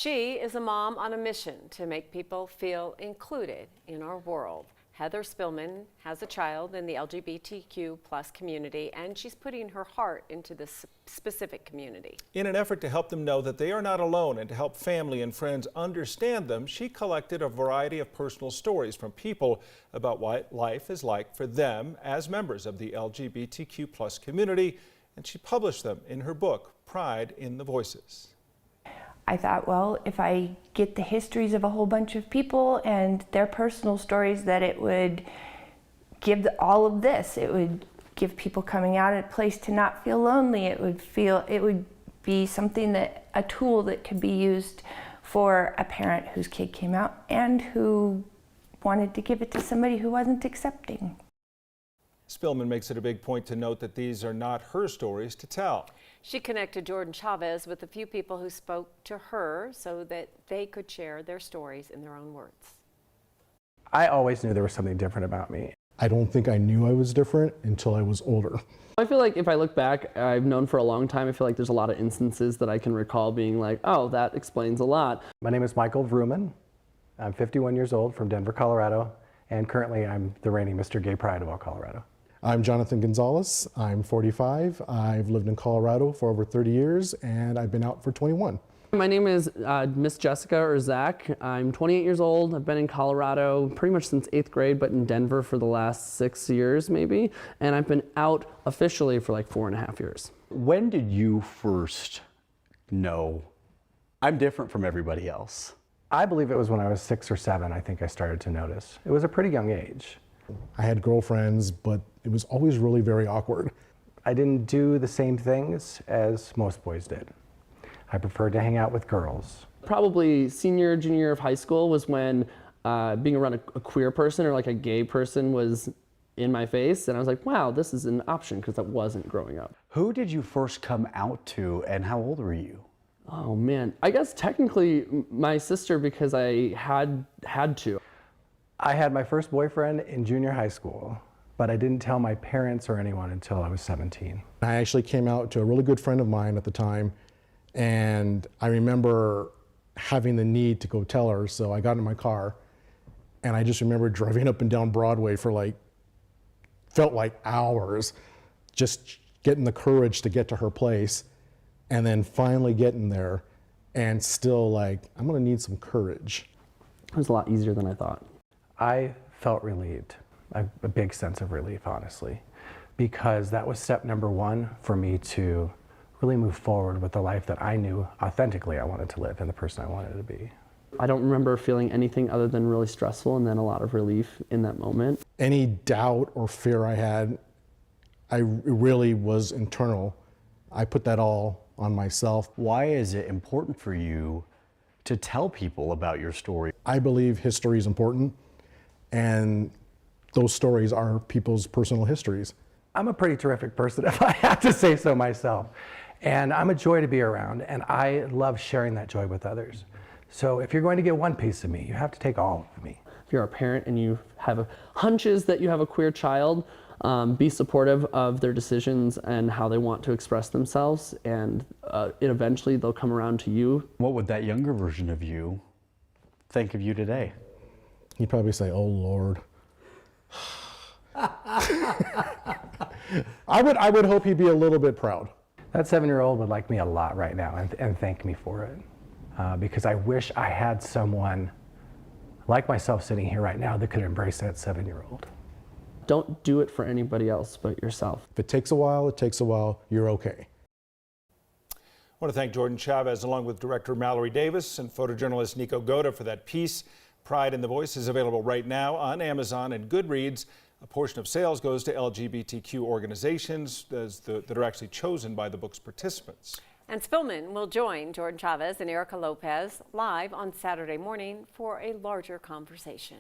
She is a mom on a mission to make people feel included in our world. Heather Spillman has a child in the LGBTQ plus community, and she's putting her heart into this specific community. In an effort to help them know that they are not alone and to help family and friends understand them, she collected a variety of personal stories from people about what life is like for them as members of the LGBTQ plus community, and she published them in her book, Pride in the Voices. I thought, well, if I get the histories of a whole bunch of people and their personal stories, that it would give all of this. It would give people coming out a place to not feel lonely. It would be something a tool that could be used for a parent whose kid came out and who wanted to give it to somebody who wasn't accepting. Spillman makes it a big point to note that these are not her stories to tell. She connected Jordan Chavez with a few people who spoke to her so that they could share their stories in their own words. I always knew there was something different about me. I don't think I knew I was different until I was older. I feel like if I look back, I've known for a long time, I feel like there's a lot of instances that I can recall being like, oh, that explains a lot. My name is Michael Vrooman. I'm 51 years old from Denver, Colorado, and currently I'm the reigning Mr. Gay Pride of all Colorado. I'm Jonathan Gonzalez. I'm 45. I've lived in Colorado for over 30 years, and I've been out for 21. My name is Miss Jessica or Zach. I'm 28 years old. I've been in Colorado pretty much since 8th grade, but in Denver for the last 6 years maybe. And I've been out officially for like 4.5 years. When did you first know I'm different from everybody else? I believe it was when I was 6 or 7, I think I started to notice. It was a pretty young age. I had girlfriends, but it was always really very awkward. I didn't do the same things as most boys did. I preferred to hang out with girls. Probably senior, junior year of high school was when being around a queer person or like a gay person was in my face, and I was like, wow, this is an option, because that wasn't growing up. Who did you first come out to, and how old were you? Oh man, I guess technically my sister, because I had to. I had my first boyfriend in junior high school, but I didn't tell my parents or anyone until I was 17. I actually came out to a really good friend of mine at the time, and I remember having the need to go tell her, so I got in my car, and I just remember driving up and down Broadway for felt like hours, just getting the courage to get to her place, and then finally getting there, and still I'm gonna need some courage. It was a lot easier than I thought. I felt relieved, a big sense of relief, honestly, because that was step number one for me to really move forward with the life that I knew authentically I wanted to live and the person I wanted to be. I don't remember feeling anything other than really stressful and then a lot of relief in that moment. Any doubt or fear I had, it really was internal. I put that all on myself. Why is it important for you to tell people about your story? I believe history is important, and those stories are people's personal histories. I'm a pretty terrific person, if I have to say so myself. And I'm a joy to be around, and I love sharing that joy with others. So if you're going to get one piece of me, you have to take all of me. If you're a parent and you have hunches that you have a queer child, be supportive of their decisions and how they want to express themselves, and eventually they'll come around to you. What would that younger version of you think of you today? He'd probably say, oh Lord. I would hope he'd be a little bit proud. That 7-year-old would like me a lot right now and thank me for it. Because I wish I had someone like myself sitting here right now that could embrace that 7-year-old. Don't do it for anybody else but yourself. If it takes a while, it takes a while. You're okay. I want to thank Jordan Chavez along with director Mallory Davis and photojournalist Nico Goda for that piece. Pride in the Voice is available right now on Amazon and Goodreads. A portion of sales goes to LGBTQ organizations that are actually chosen by the book's participants. And Spillman will join Jordan Chavez and Erica Lopez live on Saturday morning for a larger conversation.